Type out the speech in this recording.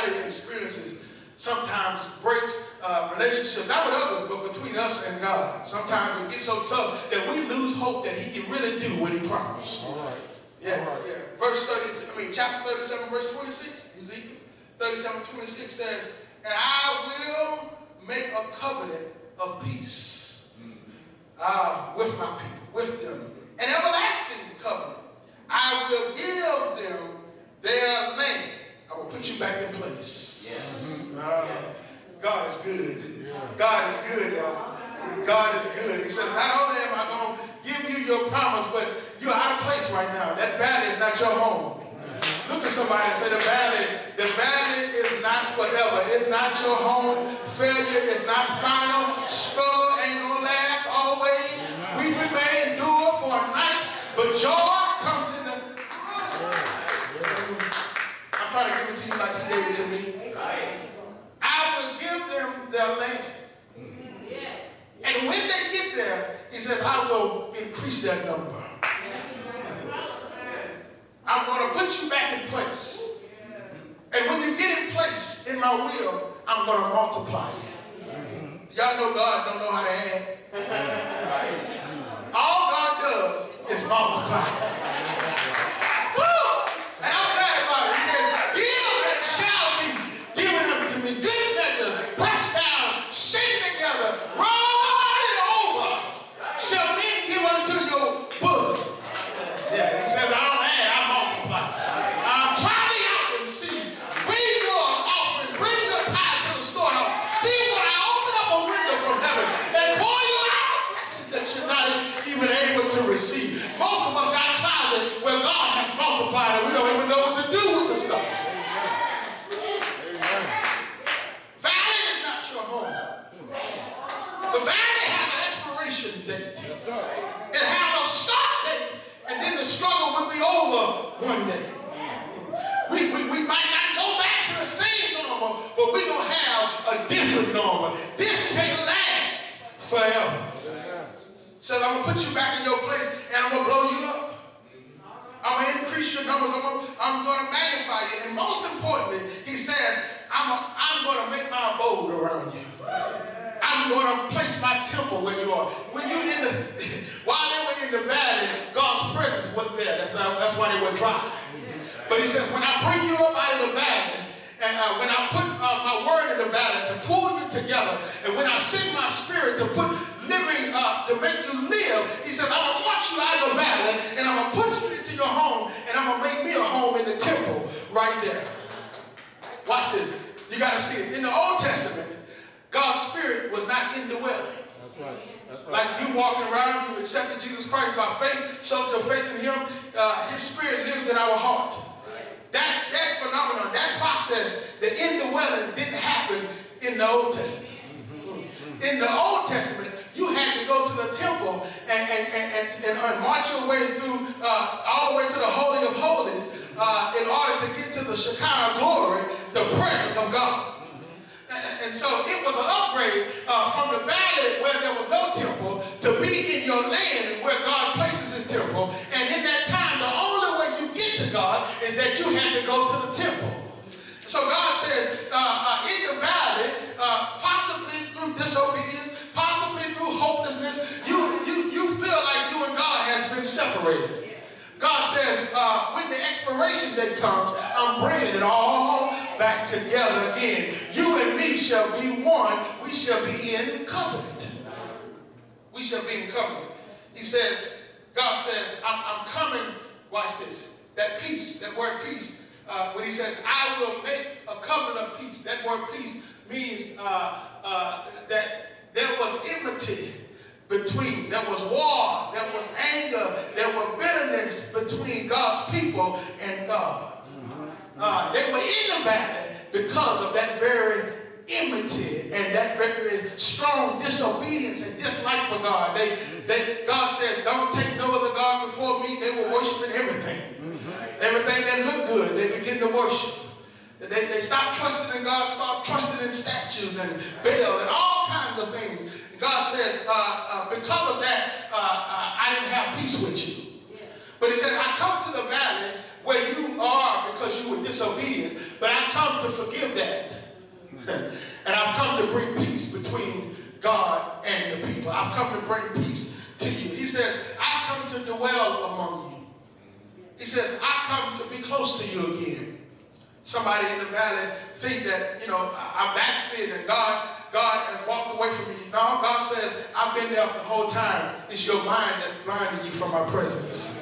valley experiences sometimes breaks relationships, not with others, but between us and God. Sometimes it gets so tough that we lose hope that he can really do what he promised. All right. Yeah. Chapter 37, verse 26, Ezekiel 37:26 says, and I will make a covenant of peace with my people, with them, an everlasting covenant. I will give them their land. I will put you back in place. God is good. God is good, y'all. God is good. He says, not only am I going to give you your promise, but you're out of place right now. That valley is not your home. Look at somebody and say, the valley is not forever. It's not your home. Failure is not final. Struggle ain't going to last always. Weeping may endure for a night, but joy comes in the... I'm trying to give it to you like he gave it to me. I will give them their land. And when they get there, he says, I will increase their number. I'm going to put you back in place. And when you get in place in my will, I'm going to multiply you. Y'all know God don't know how to add. All God does is multiply. Woo! And I'm glad about it. He says, give and shall be given unto me. Good measure, pressed down, shaken together, running over, shall men give unto your bosom. Yeah, he says, I don't add, I multiply. Try me out and see. Bring your offering, bring your tithe to the storehouse. See when I open up a window from heaven and pour you out a blessing that you're not even able to receive. Most of us got closets where God has multiplied and we don't even know what to do with the stuff. Valley is not your home. The valley has an expiration date. It has a start date, and then the struggle will be over one day. We might not go back to the same normal, but we're going to have a different normal. This can't last forever. So I'm going to put you back in your place, and I'm going to blow you up. I'm going to increase your numbers. I'm going to magnify you. And most importantly, he says, I'm going to make my abode around you. I'm going to place my temple where you are. When you're in the, while they were in the valley, God's presence wasn't there. That's why they were dry. But he says, when I bring you up out of the valley, and when I put my word in the valley to pull you together, and when I send my spirit to put living to make you live, he says, I'm going to launch you out of the valley, and I'm going to put you into your home, and I'm going to make me a home in the temple right there. Watch this. You got to see it. In the Old Testament, God's spirit was not indwelling. That's right. That's right. Like you walking around, you accepted Jesus Christ by faith, sold your faith in him, his spirit lives in our heart. That phenomenon, that process, the indwelling didn't happen in the Old Testament. In the Old Testament, you had to go to the temple and march your way through all the way to the Holy of Holies in order to get to the Shekinah glory, the presence of God. And so it was an upgrade from the valley where there was no temple to be in your land where God places his temple. And in that time, the only way you get to God is that you had to go to the temple. So God says, in the valley, possibly through disobedience, possibly through hopelessness, you feel like you and God has been separated. God says, when the expiration date comes, I'm bringing it all back together again. You and me shall be one. We shall be in covenant. We shall be in covenant. He says, God says, I'm coming. Watch this. That peace, that word peace, when he says, I will make a covenant of peace. That word peace means that there was enmity between, there was war, there was anger, there was bitterness between God's people and God. They were in the valley because of that very enmity and that very strong disobedience and dislike for God. God says, don't take no other God before me. They were worshiping everything. Everything that looked good, they began to worship. They stopped trusting in God, stopped trusting in statues and Baal and all kinds of things. God says, because of that, I didn't have peace with you. But he says, I come to the valley where you are because you were disobedient, but I've come to forgive that. And I've come to bring peace between God and the people. I've come to bring peace to you. He says, I've come to dwell among you. He says, I've come to be close to you again. Somebody in the valley think that, I'm backsliding and God has walked away from me. No, God says, I've been there the whole time. It's your mind that's blinding you from my presence.